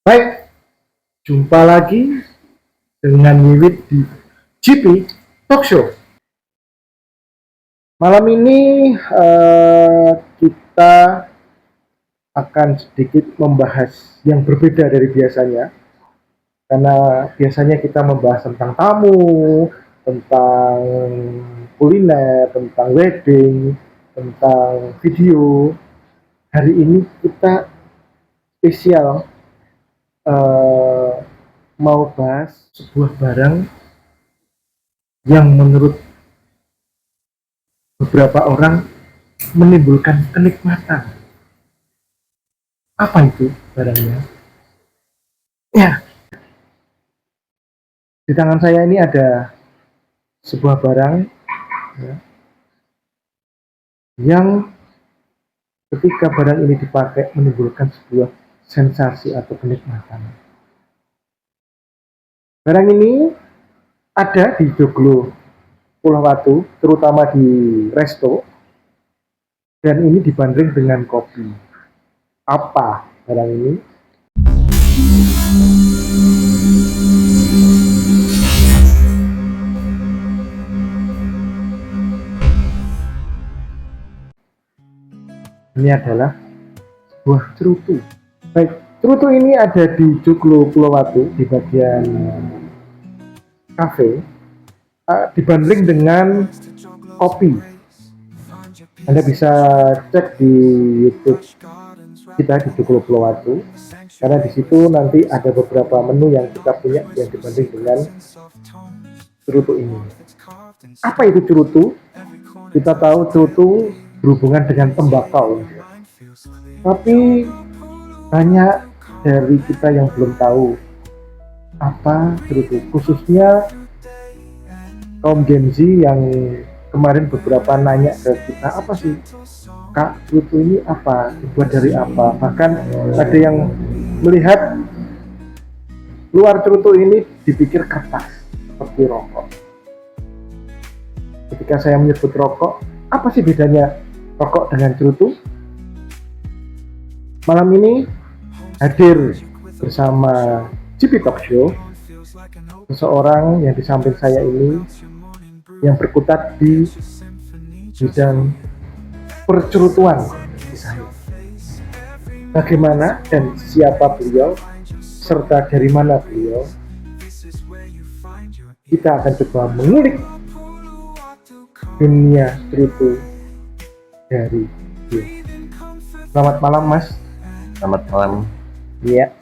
Baik, jumpa lagi dengan Wiwit di GP Talk Show. Malam ini kita akan sedikit membahas yang berbeda dari biasanya, karena biasanya kita membahas tentang tamu, tentang kuliner, tentang wedding, tentang video. Hari ini kita spesial eh, mau bahas sebuah barang yang menurut beberapa orang menimbulkan kenikmatan. Apa itu barangnya? Ya, di tangan saya ini ada sebuah barang ya, yang ketika barang ini dipakai menimbulkan sebuah sensasi atau kenikmatan. Barang ini ada di Joglo, Pulau Watu, terutama di resto, dan ini dibanding dengan kopi. Apa barang ini? Ini adalah sebuah cerutu. Baik, cerutu ini ada di Joglo, Pulau Watu, di bagian kafe, dibanding dengan kopi. Anda bisa cek di YouTube kita di Joglo Pulau Watu, karena di situ nanti ada beberapa menu yang kita punya yang dibanding dengan cerutu ini. Apa itu cerutu? Kita tahu cerutu berhubungan dengan tembakau, tapi banyak dari kita yang belum tahu apa cerutu, khususnya kaum Gen Z yang kemarin beberapa nanya ke kita, apa sih Kak, cerutu ini apa, dibuat dari apa. Bahkan ada yang melihat luar cerutu ini dipikir kertas seperti rokok. Ketika saya menyebut rokok, apa sih bedanya rokok dengan cerutu? Malam ini hadir bersama GP Talk Show seseorang yang di samping saya ini yang berkutat di bidang percerutuan di saya. Bagaimana dan siapa beliau serta dari mana beliau, kita akan coba mengulik dunia cerutu dari dia. Selamat malam Mas. Selamat malam. Iya.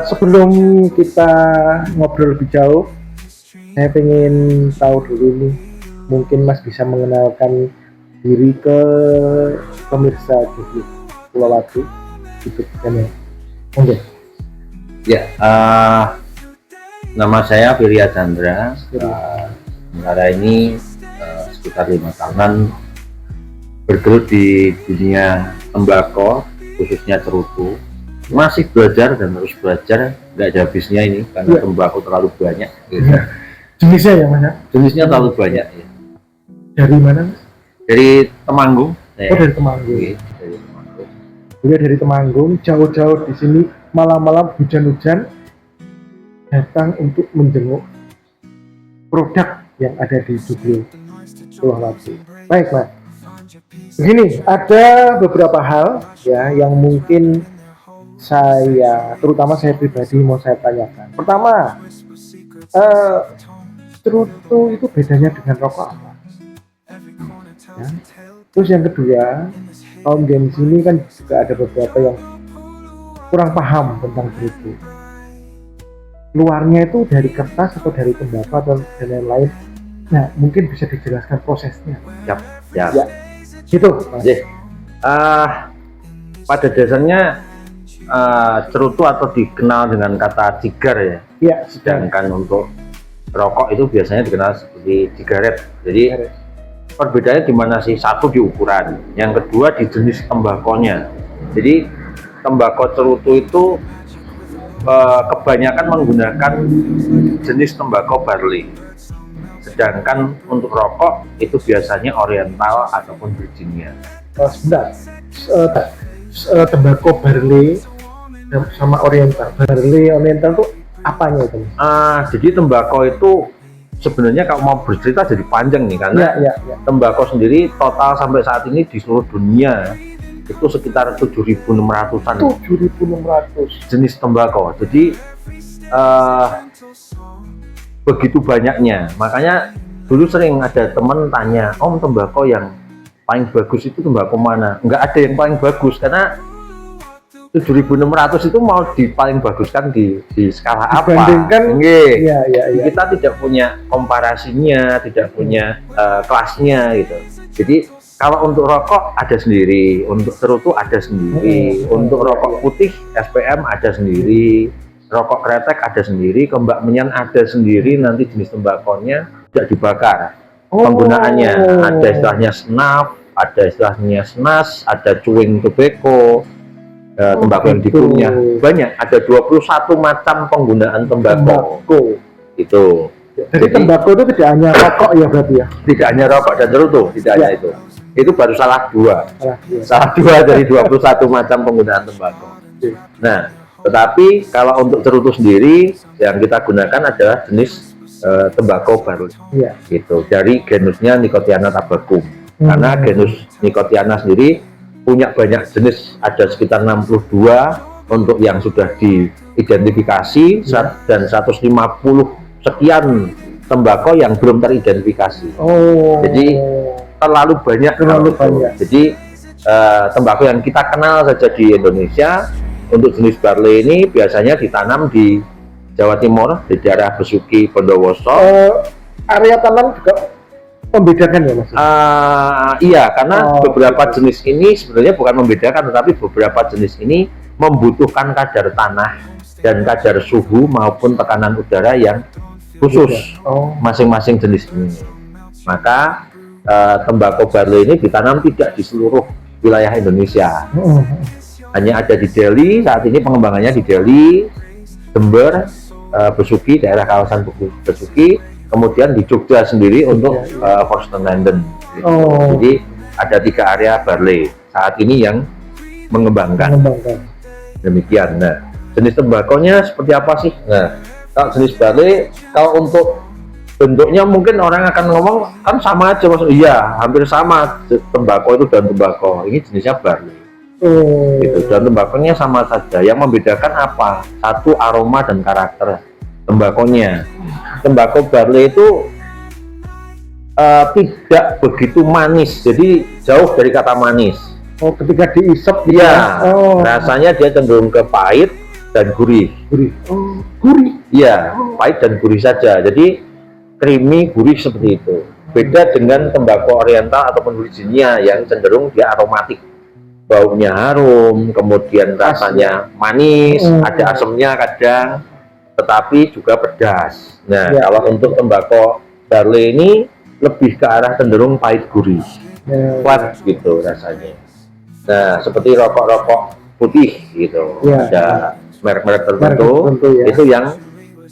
Sebelum kita ngobrol lebih jauh, saya pengen tahu dulu nih, mungkin Mas bisa mengenalkan diri ke pemirsa Joglo Pulau Watu YouTube channel. Oke. Ya, nama saya Firya Chandra. Sementara ini sekitar 5 tahunan bergelut di dunia tembakau, khususnya cerutu. Masih belajar dan terus belajar, nggak ada habisnya ini karena tembakau terlalu banyak. Gitu. Jenisnya ya Mas? Jenisnya terlalu banyak. Ya. Dari mana Mas? Dari Temanggung. Oh, dari Temanggung. Dari Temanggung. Beliau dari Temanggung, jauh-jauh di sini, malam-malam hujan-hujan datang untuk menjenguk produk yang ada di Joglo Pulau Watu. Baik Mas. Begini, ada beberapa hal ya yang mungkin terutama saya pribadi mau saya tanyakan. Pertama, cerutu itu bedanya dengan rokok apa? Ya. Terus yang kedua, kaum Gen Z ini kan juga ada beberapa yang kurang paham tentang cerutu. Luarnya itu dari kertas atau dari tembakau atau dan lain-lain. Nah, mungkin bisa dijelaskan prosesnya. Ya. Gitu. Pada dasarnya cerutu atau dikenal dengan kata cigar ya. Iya. Sedangkan untuk rokok itu biasanya dikenal seperti cigaret. Jadi perbedaannya di mana sih? Satu di ukuran, yang kedua di jenis tembakonya. Jadi tembakau cerutu itu kebanyakan menggunakan jenis tembakau barley. Sedangkan untuk rokok itu biasanya oriental ataupun Virginia. Sebentar, tembakau barley sama Oriental. Barley Oriental tuh apanya itu? Jadi tembakau itu sebenarnya kalau mau bercerita jadi panjang nih, karena Ya. tembakau sendiri total sampai saat ini di seluruh dunia itu sekitar 7.600-an 7.600. jenis tembakau. Jadi begitu banyaknya, makanya dulu sering ada teman tanya, Om, tembakau yang paling bagus itu tembakau mana? Nggak ada yang paling bagus, karena 7.600 itu mau paling baguskan di skala apa? Dibandingkan, Iya. Iya. Kita tidak punya komparasinya, tidak punya kelasnya gitu. Jadi kalau untuk rokok ada sendiri, untuk cerutu ada sendiri, untuk rokok putih SPM ada sendiri, rokok kretek ada sendiri, kembak menyan ada sendiri, nanti jenis tembakonya tidak dibakar. Penggunaannya ada istilahnya snuff, ada istilahnya snas, ada chewing tobacco, tembakau yang dikunyah banyak, ada 21 macam penggunaan tembakau itu. Jadi tembakau itu tidak hanya rokok ya berarti ya? Tidak hanya rokok dan cerutu, tidak hanya itu baru salah dua dari 21 macam penggunaan tembakau. Nah, tetapi kalau untuk cerutu sendiri yang kita gunakan adalah jenis tembakau baru, gitu, dari genusnya Nicotiana tabacum. Karena genus Nicotiana sendiri punya banyak jenis, ada sekitar 62 untuk yang sudah diidentifikasi, dan 150 sekian tembakau yang belum teridentifikasi. Jadi terlalu banyak. Jadi tembakau yang kita kenal saja di Indonesia untuk jenis barley ini biasanya ditanam di Jawa Timur, di daerah Besuki, Bondowoso. Area tanam juga membedakan ya Mas? Iya, karena beberapa jenis ini sebenarnya bukan membedakan, tetapi beberapa jenis ini membutuhkan kadar tanah dan kadar suhu maupun tekanan udara yang khusus masing-masing jenis ini. Maka tembakau barley ini ditanam tidak di seluruh wilayah Indonesia. Hanya ada di Delhi, saat ini pengembangannya di Delhi, Jember, Besuki, daerah kawasan Besuki, kemudian di Jogja sendiri untuk Forstenlanden. Jadi ada 3 area barley saat ini yang mengembangkan. Demikian. Nah, jenis tembakonya seperti apa sih? Nah, kalau jenis barley, kalau untuk bentuknya mungkin orang akan ngomong kan sama aja, Mas. Iya, hampir sama. Tembakau itu daun tembakau, ini jenisnya barley. Gitu. Dan tembakonya sama saja. Yang membedakan apa? Satu, aroma dan karakter tembakonya. Tembakau barley itu tidak begitu manis, jadi jauh dari kata manis. Ketika diisep rasanya dia cenderung ke pahit dan gurih. Gurih? Iya, pahit dan gurih saja. Jadi creamy, gurih seperti itu. Beda dengan tembakau oriental ataupun Virginia yang cenderung dia aromatik. Baunya harum, kemudian rasanya manis, ada asamnya kadang, tetapi juga pedas. Nah, kalau untuk tembakau barley ini lebih ke arah cenderung pahit gurih, flat gitu rasanya. Nah, seperti rokok-rokok putih gitu, ada merek-merek tertentu itu yang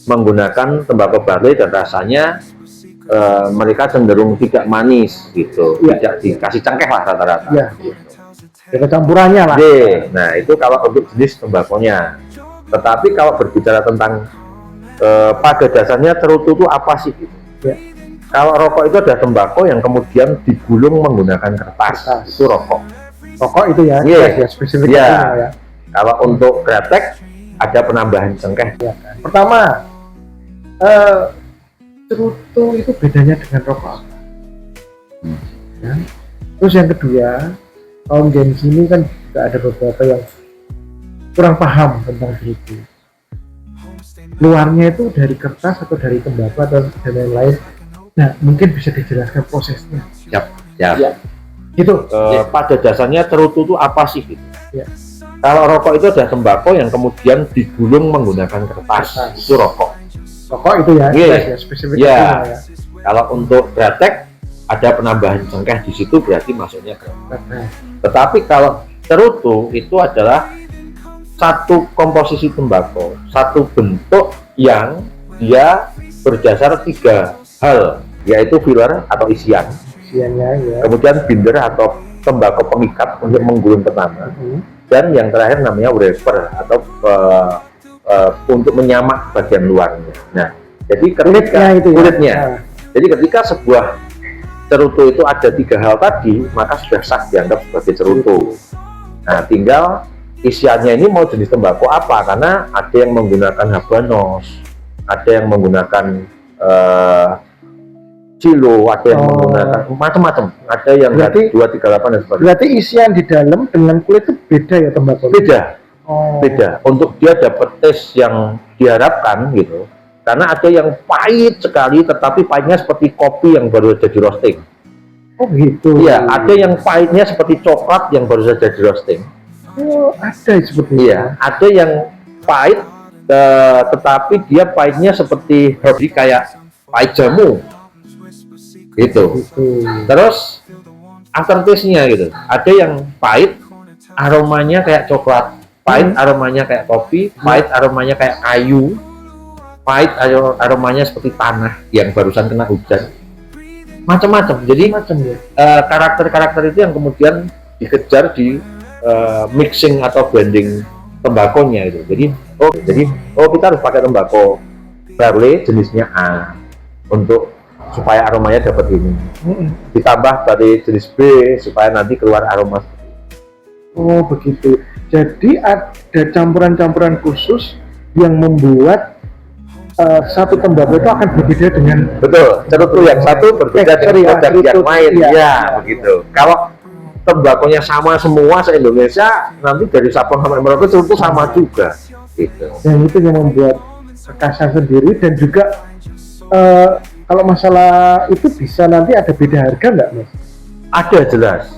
menggunakan tembakau barley dan rasanya mereka cenderung tidak manis gitu, tidak dikasih cengkeh lah rata-rata. Ada campurannya lah. Nah, itu kalau untuk jenis tembakonya. Tetapi kalau berbicara tentang pada dasarnya cerutu itu apa sih gitu? Kalau rokok itu ada tembakau yang kemudian digulung menggunakan kertas. Itu rokok. Rokok itu ya, spesifikasinya ya. Kalau untuk kretek ada penambahan cengkeh. Pertama, cerutu itu bedanya dengan rokok apa? Terus yang kedua, kaum Gen Z ini kan juga ada beberapa yang kurang paham tentang cerutu. Luarnya itu dari kertas atau dari tembakau atau dan lain-lain. Nah, mungkin bisa dijelaskan prosesnya. Gitu. Pada dasarnya cerutu itu apa sih gitu? Kalau rokok itu ada tembakau yang kemudian digulung menggunakan kertas. Itu rokok. Rokok itu ya, spesifikasinya ya. Kalau untuk kretek ada penambahan cengkeh di situ, berarti masuknya kretek. Tetapi kalau cerutu itu adalah satu komposisi tembakau, satu bentuk yang dia berdasar 3 hal, yaitu filler atau isiannya, kemudian binder atau tembakau pengikat untuk menggulung pertama, dan yang terakhir namanya wrapper atau untuk menyamak bagian luarnya. Nah, jadi ketika kulitnya. Nah. Jadi ketika sebuah cerutu itu ada 3 hal tadi, maka sudah sah dianggap sebagai cerutu. Nah, tinggal isiannya ini mau jenis tembakau apa, karena ada yang menggunakan habanos, ada yang menggunakan cilo, ada yang menggunakan macam-macam, ada yang berarti 238 dan sebagainya. Berarti isian di dalam dengan kulit itu beda ya tembakau? Beda. Beda untuk dia dapat tes yang diharapkan gitu, karena ada yang pahit sekali tetapi pahitnya seperti kopi yang baru saja di roasting. Oh gitu. Iya, ada yang pahitnya seperti coklat yang baru saja di roasting. Oh, ada seperti itu. Iya, ada yang pahit tetapi dia pahitnya seperti herbal kayak pahit jamu gitu. Terus aftertaste-nya gitu, ada yang pahit aromanya kayak coklat, pahit aromanya kayak kopi, pahit aromanya kayak kayu, pahit aromanya seperti tanah yang barusan kena hujan, macam-macam. Jadi karakter-karakter itu yang kemudian dikejar di mixing atau blending tembakonya itu. Jadi kita harus pakai tembakau barley jenisnya A untuk supaya aromanya dapat ini, ditambah dari jenis B supaya nanti keluar aroma. Oh begitu. Jadi ada campuran-campuran khusus yang membuat satu tembakau itu akan berbeda dengan cerutu yang satu berbeda dengan produk yang lain. Ya, begitu. Kalau tembakonya sama semua se-Indonesia, nanti dari Sabang sampai Merauke cerutu sama juga. Gitu. Dan itu yang membuat kekasan sendiri, dan juga kalau masalah itu bisa nanti ada beda harga nggak, Mas? Ada,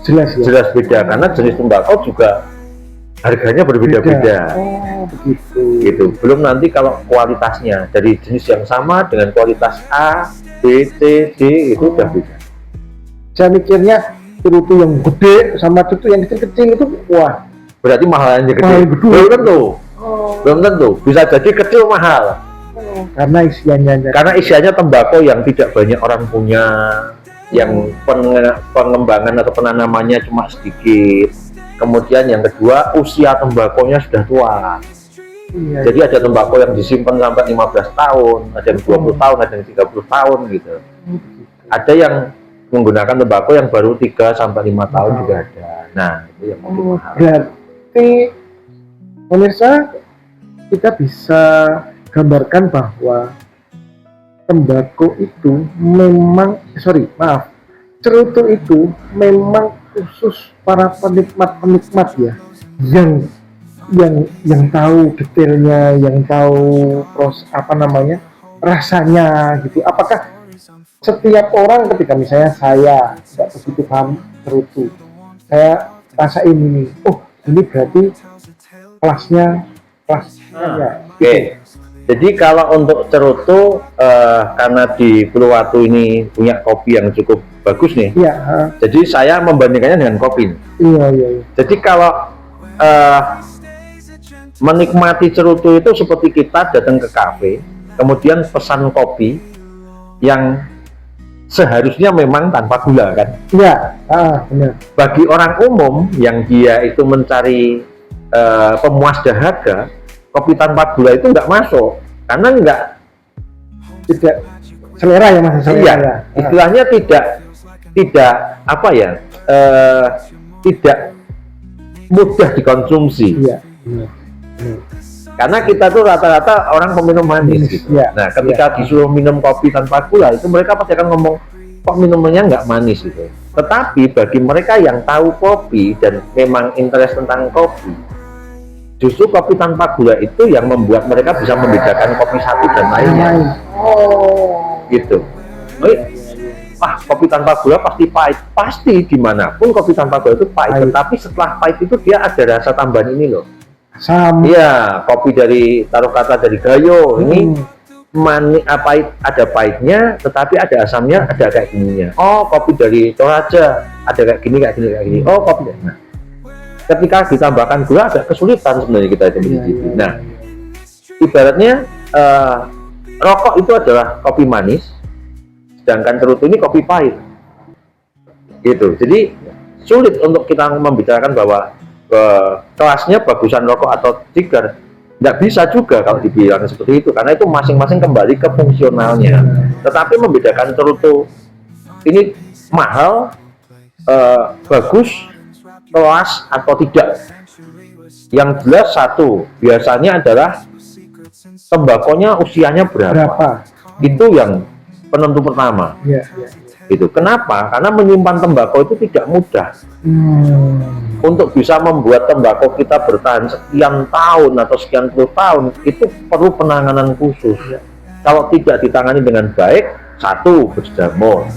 jelas beda, karena jenis tembakau juga harganya berbeda-beda. Oh begitu. Gitu. Belum nanti kalau kualitasnya dari jenis yang sama dengan kualitas A, B, C, D itu udah beda. Saya mikirnya cerutu yang gede sama cerutu yang kecil-kecil itu wah berarti mahalnya gede. Belum tentu. Belum tentu. Bisa jadi kecil mahal. Karena isiannya tembakau yang tidak banyak orang punya, yang pengembangan atau penanamannya cuma sedikit. Kemudian yang kedua, usia tembakonya sudah tua. Iya, jadi ada tembakau yang disimpan sampai 15 tahun, ada yang 20 tahun, ada yang 30 tahun gitu. Ada yang menggunakan tembakau yang baru 3 sampai 5 tahun juga ada. Nah, itu yang mahal. Berarti pemirsa, kita bisa gambarkan bahwa tembakau itu memang cerutu itu memang khusus para penikmat ya, yang tahu detailnya, yang tahu rasanya gitu. Apakah setiap orang ketika misalnya saya tidak begitu paham cerutu, saya rasain ini, oh ini berarti kelasnya ya. Oke. Jadi kalau untuk cerutu, karena di Puluwatu ini punya kopi yang cukup bagus nih. Iya. Jadi saya membandingkannya dengan kopi. Iya. Jadi kalau menikmati cerutu itu seperti kita datang ke kafe, kemudian pesan kopi yang seharusnya memang tanpa gula kan? Iya. Benar. Bagi orang umum yang dia itu mencari pemuas dahaga, kopi tanpa gula itu nggak masuk, karena tidak selera ya Mas. Iya, istilahnya tidak apa ya, tidak mudah dikonsumsi. Iya. Karena kita tuh rata-rata orang peminum manis gitu. Iya. Nah, ketika disuruh minum kopi tanpa gula, itu mereka pasti akan ngomong kok minumannya nggak manis gitu. Tetapi bagi mereka yang tahu kopi dan memang interest tentang kopi, justru kopi tanpa gula itu yang membuat mereka bisa membedakan kopi satu dan lainnya. Gitu. Kopi tanpa gula pasti pahit. Pasti dimanapun kopi tanpa gula itu pahit. Tetapi setelah pahit itu dia ada rasa tambahan ini loh. Iya, kopi dari dari Gayo ini manis, ada pahitnya, tetapi ada asamnya, ada kayak gininya. Oh, kopi dari Toraja ada kayak gini. Oh, kopi. Nah, ketika ditambahkan gula agak kesulitan sebenarnya kita itu mencicipi. Nah, ibaratnya rokok itu adalah kopi manis, sedangkan cerutu ini kopi pahit. Gitu. Jadi sulit untuk kita membicarakan bahwa kelasnya bagusan rokok atau cigar, nggak bisa juga kalau dibilang seperti itu, karena itu masing-masing kembali ke fungsionalnya. Tetapi membedakan cerutu ini mahal, bagus, kelas atau tidak, yang jelas satu, biasanya adalah tembakonya usianya berapa. Itu yang penentu pertama. Gitu. Kenapa? Karena menyimpan tembakau itu tidak mudah. Untuk bisa membuat tembakau kita bertahan sekian tahun atau sekian puluh tahun, itu perlu penanganan khusus. Kalau tidak ditangani dengan baik, satu, berjamur.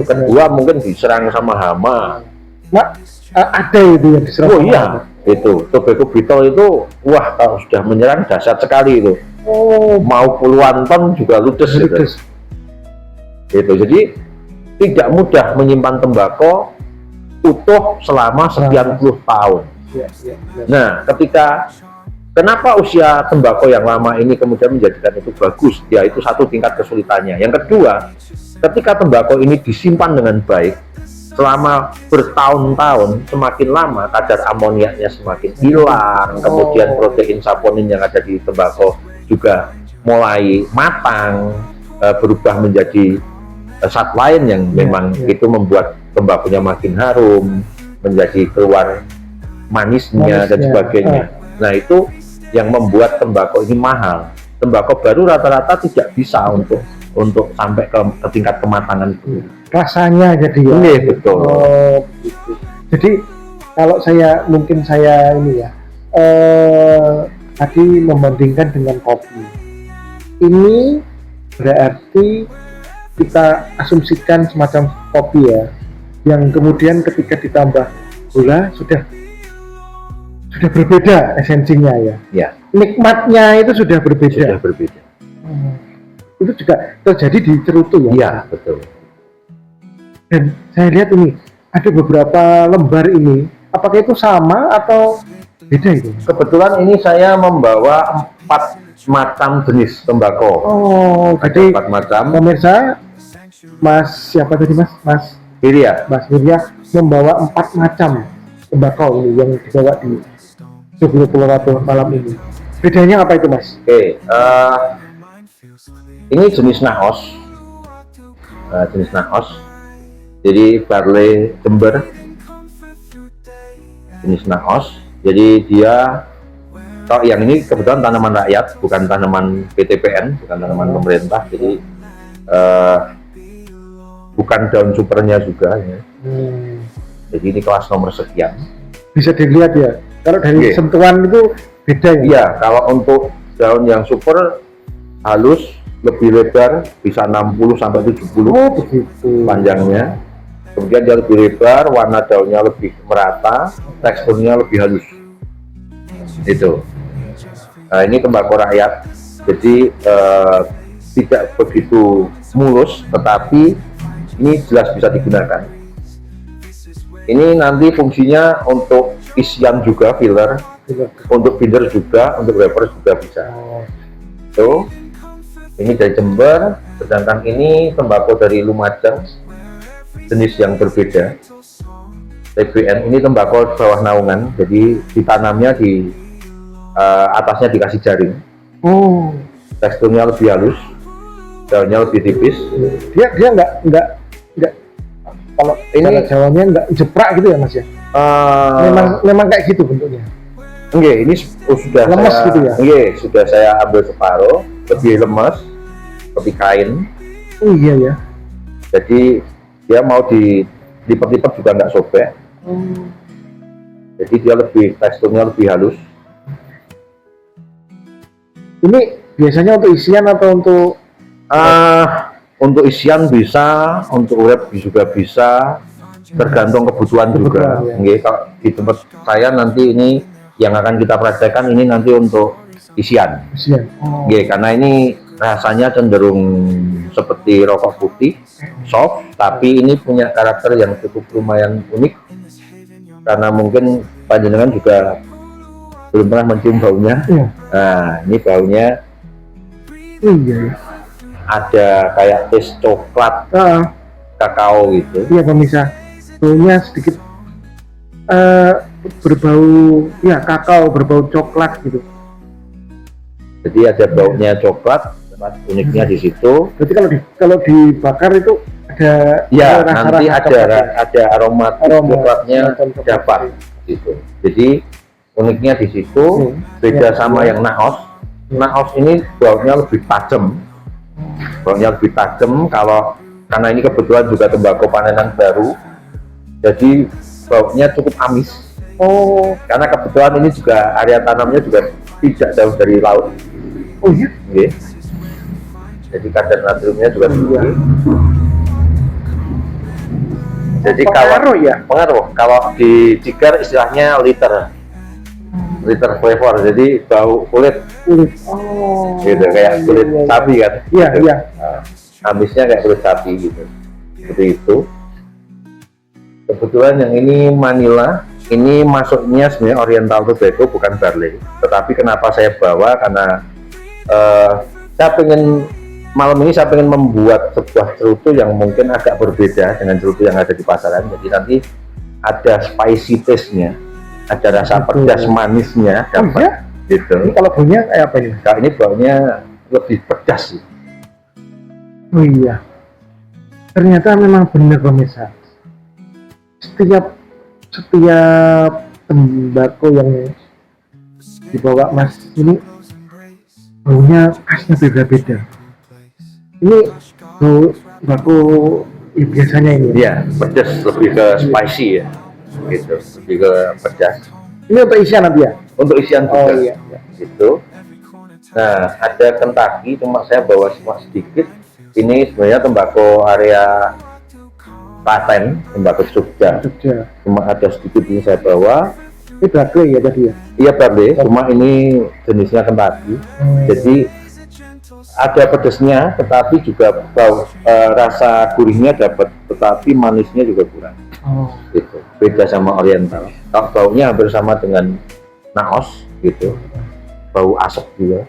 Kedua, mungkin diserang sama hama. Ada itu yang diserang. Oh iya, itu tobacco beetle itu, wah, kalau sudah menyerang dahsyat sekali itu. Mau puluhan ton juga ludes. Gitu. Jadi tidak mudah menyimpan tembakau utuh selama sekian puluh tahun. Nah, kenapa usia tembakau yang lama ini kemudian menjadikan itu bagus? Ya, itu satu tingkat kesulitannya. Yang kedua, ketika tembakau ini disimpan dengan baik selama bertahun-tahun, semakin lama kadar amoniaknya semakin hilang, kemudian protein saponin yang ada di tembakau juga mulai matang, berubah menjadi zat lain yang memang itu membuat tembakunya makin harum, menjadi keluar manisnya dan sebagainya. Nah, itu yang membuat tembakau ini mahal. Tembakau baru rata-rata tidak bisa untuk sampai ke tingkat kematangan itu. Rasanya jadi ya. Iya, betul. Gitu. Jadi kalau saya ini ya, tadi membandingkan dengan kopi. Ini berarti kita asumsikan semacam kopi ya, yang kemudian ketika ditambah gula sudah berbeda esensinya ya. Ya. Nikmatnya itu sudah berbeda. Itu juga terjadi di cerutu ya. Iya, betul. Dan saya lihat ini ada beberapa lembar ini. Apakah itu sama atau beda itu? Kebetulan ini saya membawa 4 macam jenis tembakau. Jadi 4 macam. Pemirsa, Mas siapa tadi Mas Wirya. Mas Wirya membawa 4 macam tembakau ini yang dibawa di Joglo Purwokerto malam ini. Bedanya apa itu, Mas? Oke, ini jenis Naos. Jenis Naos. Jadi barley Jember. Jenis Naos. Jadi dia, kalau yang ini kebetulan tanaman rakyat, bukan tanaman PTPN, bukan tanaman pemerintah. Jadi bukan daun supernya juga ya. Jadi ini kelas nomor sekian. Bisa dilihat ya. Kalau dari sentuhan itu beda ya. Iya, kalau untuk daun yang super halus, lebih lebar, bisa 60 sampai 70 begitu panjangnya. Kemudian dia lebih lebar, warna daunnya lebih merata, teksturnya lebih halus. Itu. Nah, ini tembakau rakyat. Jadi tidak begitu mulus, tetapi ini jelas bisa digunakan. Ini nanti fungsinya untuk isian juga, filler, untuk binder juga, untuk wrapper juga bisa. Tuh, ini dari Jember, sedangkan ini tembakau dari Lumajang, jenis yang berbeda. TBN ini tembakau bawah naungan, jadi ditanamnya di atasnya dikasih jaring. Teksturnya lebih halus, daunnya lebih tipis. Dia nggak kalau ini Jawanya nggak jeprak gitu ya, Mas ya. Memang kayak gitu bentuknya. Enggak, ini sudah lemes gitu ya. Enggak, sudah saya ambil separuh, lebih lemes, lebih kain. Iya ya. Jadi dia mau dilipat-lipat juga nggak sobek. Jadi dia teksturnya lebih halus. Ini biasanya untuk isian atau untuk isian bisa, untuk wrap juga bisa, tergantung kebutuhan juga. Ya. Kalau di tempat saya nanti ini yang akan kita praktekkan ini nanti untuk isian. Karena ini rasanya cenderung seperti rokok putih, soft, tapi ini punya karakter yang cukup lumayan unik. Karena mungkin panjenengan juga belum pernah mencium baunya. Nah, ini baunya ada kayak tes coklat, kakao gitu. Iya pemirsa, baunya sedikit berbau ya kakao, berbau coklat gitu. Jadi ada baunya coklat, uniknya di situ. Berarti kalau dibakar itu ada Ya, rasa-rasa nanti coklat ya? ada aroma coklatnya semacam coklat. dapat gitu. Jadi uniknya di situ beda Ya, sama ya. yang naos. Naos ini baunya lebih tajam. Baunya lebih tajam karena ini kebetulan juga tembakau panenan baru. Jadi baunya cukup amis. Oh, Karena kebetulan ini juga area tanamnya juga tidak jauh dari laut. oh iya. Oke. Jadi kadar natriumnya juga tinggi. Iya. Jadi Pengaruh ya? pengaruh. Kalau di Cigar istilahnya liter flavor. Jadi bau kulit Oh, gitu, kayak kulit iya, iya. sapi kan. Iya, gitu. iya. Amisnya kayak kulit sapi gitu. Seperti itu. Kebetulan yang ini Manila, ini masuknya sebenarnya Oriental Tobacco bukan barley. Tetapi kenapa saya bawa karena malam ini saya pengen membuat sebuah cerutu yang mungkin agak berbeda dengan cerutu yang ada di pasaran. Jadi nanti ada spicy taste-nya, ada rasa pedas manisnya Oh dapat iya? gitu. Ini kalau baunya kayak apa ini? Nah, ini baunya lebih pedas sih. Oh iya. Ternyata memang benar pemirsa. Setiap tembakau yang dibawa Mas ini baunya khasnya beda-beda. Ini bau tembakau biasanya ini. Iya, pedas, lebih ke spicy ya, gitu, lebih ke pedas. Ini untuk isian nanti ya? Untuk isian juga, Oh iya. gitu. Nah, ada Kentucky, cuma saya bawa semua sedikit. Ini sebenarnya tembakau area Klaten, tembakau Jogja. Jogja. Cuma ada sedikit ini saya bawa. Ini Barley ya tadi ya? Iya barley, cuma ini jenisnya Kentucky. Jadi ada pedasnya, tetapi juga rasa gurihnya dapat, tetapi manisnya juga kurang. Oh. Gitu. Beda sama Oriental. Kalau baunya hampir sama dengan naos, gitu. Bau asap juga.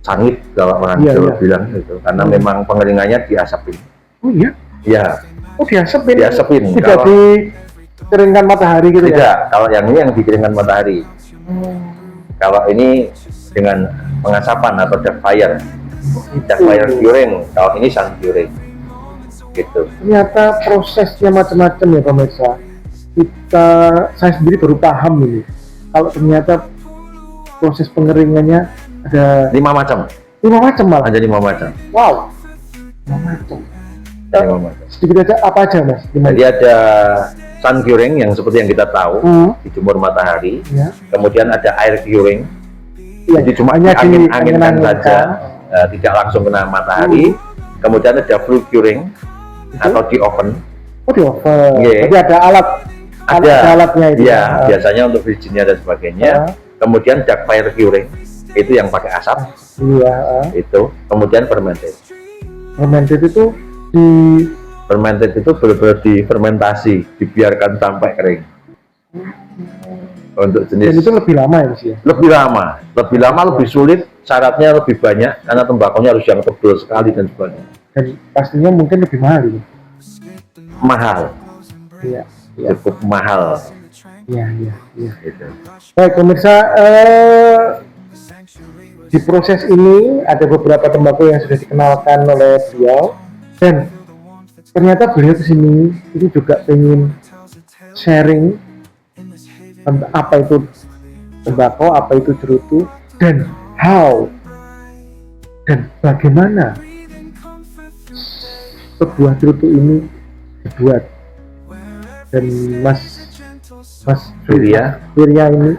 Sangit kalau orang Iya, Jawa iya. bilang gitu. Karena memang pengeringannya diasapin. Oh iya? Ya, Oh diasepin? diasepin. Tidak Kalau dikeringkan matahari gitu ya? tidak, kalau yang ini yang dikeringkan matahari. Kalau ini dengan pengasapan atau dark fire curing. Kalau ini sun curing, gitu. Ternyata prosesnya macam-macam ya pemirsa. Saya sendiri baru paham ini. Kalau ternyata proses pengeringannya ada 5 macam, 5 macam malah. ada 5 macam. Wow, 5 macam. 5 macam. Sedikit aja apa aja mas? Jadi ada sun curing yang seperti yang kita tahu, dijemur matahari. Ya. Kemudian ada air curing, Iya, jadi cuma hanya diangin-anginkan diangin-anginkan. saja, tidak langsung kena matahari. Kemudian ada flue curing atau di oven. Oh di oven. Iya. Jadi ada alatnya itu. Iya, biasanya untuk virginnya dan sebagainya. Kemudian dark fire curing, itu yang pakai asap. Iya. Itu. Kemudian fermented. Fermented itu Fermented itu benar-benar difermentasi, dibiarkan sampai kering. Untuk dan jenis itu lebih lama ya mas ya? lebih lama, lebih sulit, syaratnya lebih banyak karena tembakunya harus yang tebal sekali dan sebagainya. Dan pastinya mungkin lebih mahal gitu. Mahal, Iya. cukup mahal. Iya. Gitu. Baik pemirsa, di proses ini ada beberapa tembakau yang sudah dikenalkan oleh beliau dan ternyata beliau kesini ini juga ingin sharing tentang apa itu tembakau, apa itu cerutu dan bagaimana sebuah cerutu ini dibuat. Dan Mas Firya ini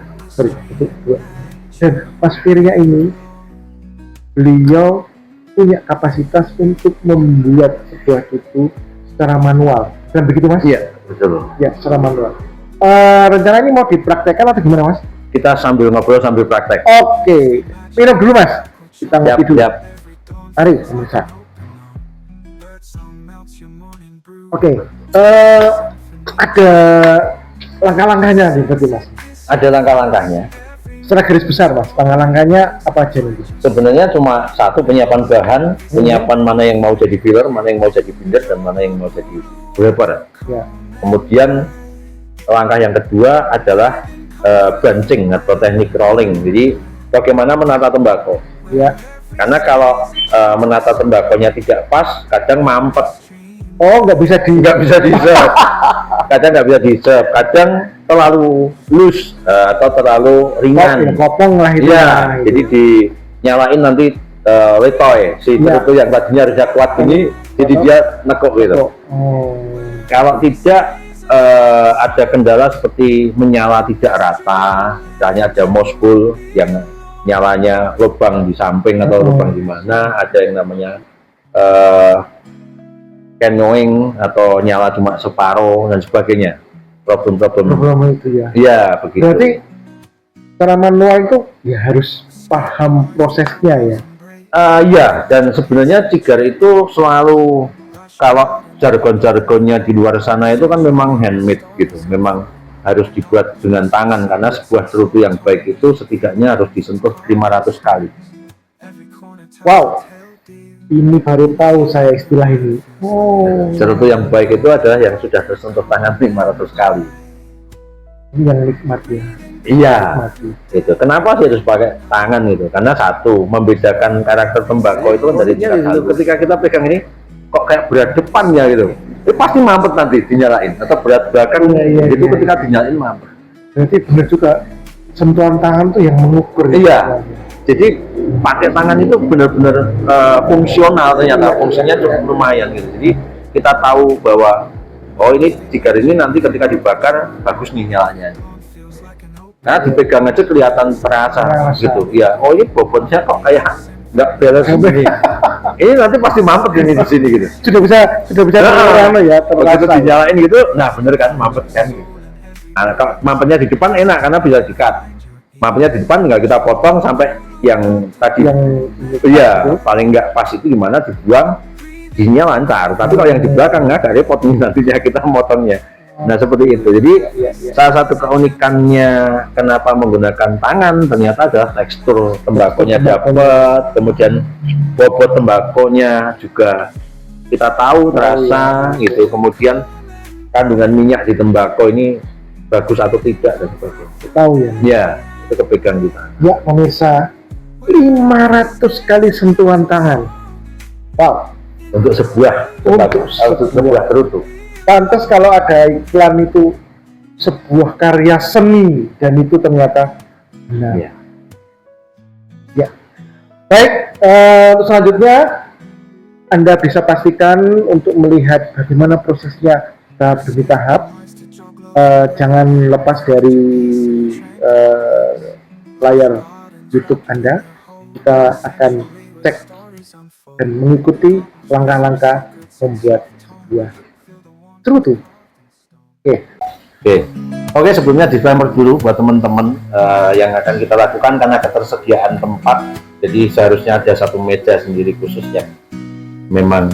dan Mas Firya ini beliau punya kapasitas untuk membuat sebuah cerutu secara manual, dan begitu mas? Iya, betul. Ya, secara manual. Rencana ini mau dipraktekkan atau gimana mas? Kita sambil ngobrol sambil praktek. Oke, minum dulu mas. Kita ngopi dulu. Siap. Mari pemirsa. Oke, ada langkah-langkahnya nih berarti mas. Ada langkah-langkahnya. Secara garis besar mas, langkah-langkahnya apa aja nih? Sebenarnya cuma satu, penyiapan bahan, penyiapan mana yang mau jadi filler, mana yang mau jadi binder, dan mana yang mau jadi wrapper. Ya. Kemudian langkah yang kedua adalah bunching atau teknik rolling. Jadi bagaimana menata tembakau? Ya. Karena kalau menata tembakonya tidak pas, kadang mampet. Oh, nggak bisa di-serve. Kadang nggak bisa di-serve. Kadang terlalu loose atau terlalu ringan. Kopong lah itu. Iya, jadi dinyalain nanti letoy si cerutu yang tadinya harusnya kuat ini, jadi dia nekuk gitu. Kalau tidak ada kendala seperti menyala tidak rata, misalnya ada moshpul yang nyalanya lubang di samping atau lubang di mana, ada yang namanya canoeing atau nyala cuma separuh dan sebagainya. Problem itu ya. Iya, begitu. Berarti cara manual itu ya harus paham prosesnya ya. Iya, dan sebenarnya cigar itu selalu, kalau jargon-jargonnya di luar sana itu kan memang handmade gitu, memang harus dibuat dengan tangan, karena sebuah cerutu yang baik itu setidaknya harus disentuh 500 kali. Wow, ini baru tahu saya istilah ini. Cerutu yang baik itu adalah yang sudah tersentuh tangan 500 kali. Ini yang nikmat ya. Iya, itu. Kenapa sih harus pakai tangan gitu? Karena satu, membedakan karakter tembakau itu kan dari tingkat satu. Ketika kita pegang ini, kok kayak berat depan ya gitu. Itu pasti mampet nanti dinyalain, atau berat belakang itu ketika dinyalain mampet. Berarti benar juga, sentuhan tangan tuh yang mengukur. Iya. Jadi pakai tangan itu benar-benar fungsional, ternyata fungsinya cukup lumayan gitu. Jadi kita tahu bahwa oh ini cigar ini nanti ketika dibakar bagus nih nyalanya. Nah dipegang aja kelihatan terasa gitu. Ya, oh ini bobotnya kok kayak nggak beres begini. Ini nanti pasti mampet ini di sini gitu. Sudah bisa ya, begitu dinyalain gitu. Nah bener kan mampet kan. Nah, kalau mampetnya di depan enak karena bisa di-cut. Mampetnya di depan tinggal kita potong sampai yang tadi paling nggak pas itu gimana dibuang, giginya lancar. Tapi kalau yang di belakang nggak repot nih nantinya kita motongnya. Nah seperti itu. Jadi salah satu keunikannya kenapa menggunakan tangan ternyata adalah tekstur tembakonya dapat, kemudian bobot tembakonya juga kita tahu terasa gitu. Kemudian kandungan minyak di tembakau ini bagus atau tidak dan sebagainya. Tahu ya. Ya, itu kepegang kita. Ya pemirsa, 500 kali sentuhan tangan. Wow. Untuk sebuah cerutu. Pantas kalau ada iklan itu sebuah karya seni dan itu ternyata benar. Ya. Baik, selanjutnya Anda bisa pastikan untuk melihat bagaimana prosesnya tahap demi tahap. Jangan lepas dari layar YouTube Anda. Kita akan cek dan mengikuti langkah-langkah membuat sebuah cerutu. Oke, sebelumnya disclaimer dulu buat teman-teman yang akan kita lakukan karena ketersediaan tempat. Jadi seharusnya ada satu meja sendiri khusus yang memang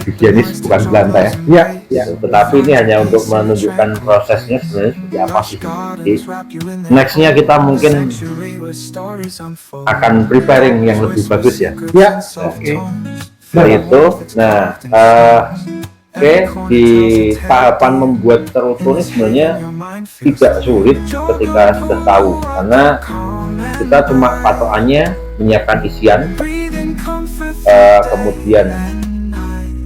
higienis, bukan lantai ya. Tetapi ini hanya untuk menunjukkan prosesnya sebenarnya seperti apa sih. Nextnya kita mungkin akan preparing yang lebih bagus ya. Nah itu, di tahapan membuat cerutu ini sebenarnya tidak sulit ketika sudah tahu, karena kita cuma patokannya menyiapkan isian, kemudian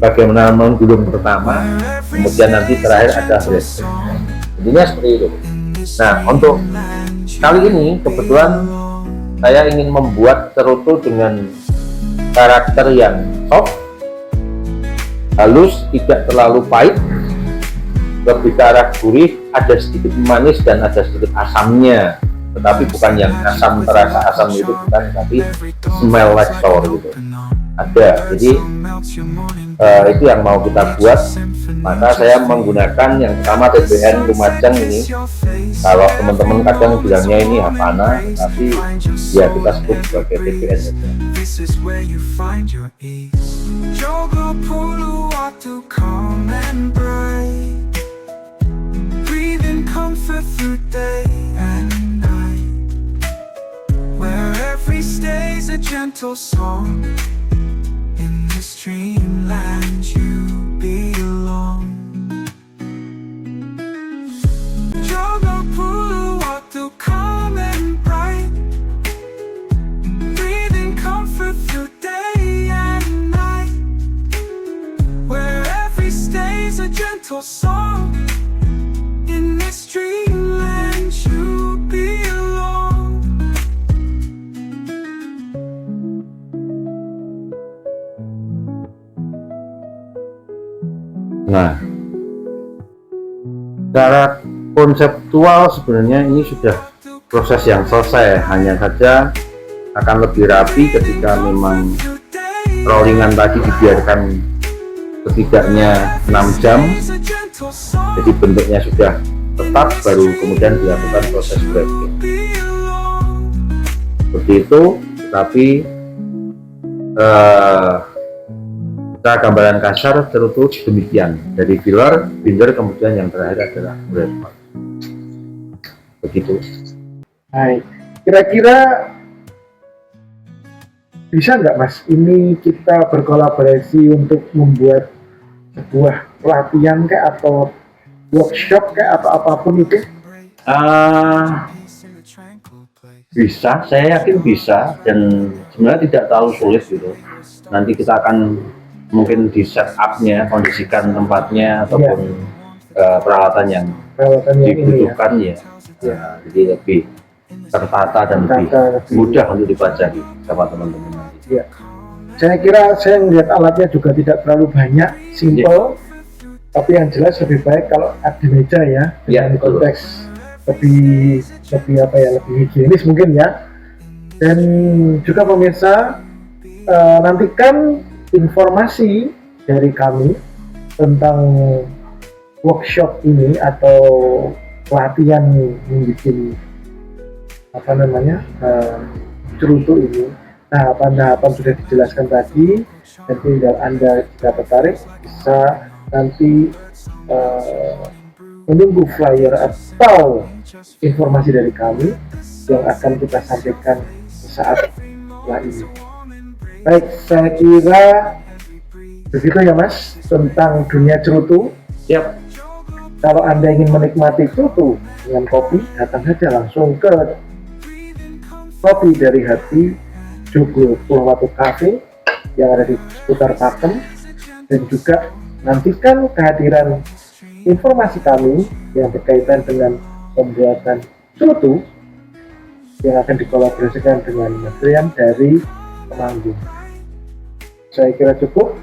bagaimana menggulung pertama, kemudian nanti terakhir ada press. Intinya seperti itu. Nah untuk kali ini kebetulan saya ingin membuat cerutu dengan karakter yang soft, halus, tidak terlalu pahit, lebih ke arah gurih, ada sedikit manis dan ada sedikit asamnya, tetapi bukan yang asam terasa asam itu bukan, tapi smell like sour gitu ada. Jadi itu yang mau kita buat. Maka saya menggunakan yang pertama TBN Lumajang ini. Kalau teman-teman kadang bilangnya ini Havana, tapi ya kita sebut sebagai TBN. gentle song. In this dreamland you belong. Nah, secara konseptual sebenarnya ini sudah proses yang selesai, hanya saja akan lebih rapi ketika memang rollingan tadi dibiarkan setidaknya 6 jam, jadi bentuknya sudah tetap, baru kemudian dilakukan proses breaking seperti itu. Tetapi secara gambaran kasar cerutu demikian, dari filler, binder, kemudian yang terakhir adalah breadboard. Begitu. Baik, kira-kira bisa nggak Mas ini kita berkolaborasi untuk membuat sebuah pelatihan kayak atau workshop kayak atau apapun itu? Bisa, saya yakin bisa, dan sebenarnya tidak terlalu sulit gitu. Nanti kita akan mungkin di setup-nya, kondisikan tempatnya ataupun peralatan yang dibutuhkan ya. Jadi lebih tertata dan lebih mudah untuk dipelajari sama teman-teman nanti. Ya. Saya kira saya melihat alatnya juga tidak terlalu banyak, simple, tapi yang jelas lebih baik kalau ada meja ya, dengan konteks lebih lebih higienis mungkin ya. Dan juga pemirsa, nantikan informasi dari kami tentang workshop ini atau pelatihan membuat cerutu ini. Tahapan-tahapan sudah dijelaskan tadi, dan tinggal Anda jika tertarik bisa nanti menunggu flyer atau informasi dari kami yang akan kita sampaikan saat setelah ini. Baik, saya kira begitu ya Mas tentang dunia cerutu. Siap. Kalau Anda ingin menikmati cerutu dengan kopi, datang saja langsung ke Kopi dari Hati Joglo Purwatu Cafe yang ada di seputar Pakem, dan juga nantikan kehadiran informasi kami yang berkaitan dengan pembuatan cerutu yang akan dikolaborasikan dengan material dari Temanggung. Saya kira cukup.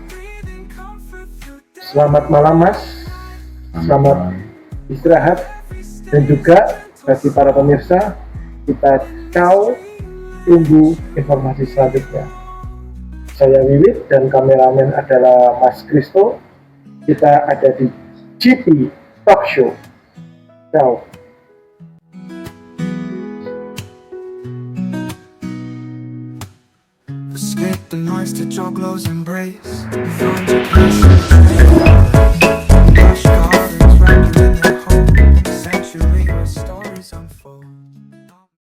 Selamat malam Mas, selamat istirahat, dan juga bagi para pemirsa kita tunggu informasi selanjutnya. Saya Wiwit dan kameramen adalah Mas Kristo. Kita ada di GP Talk Show. Ciao. Escape the noise to Joglo's embrace. Find your place.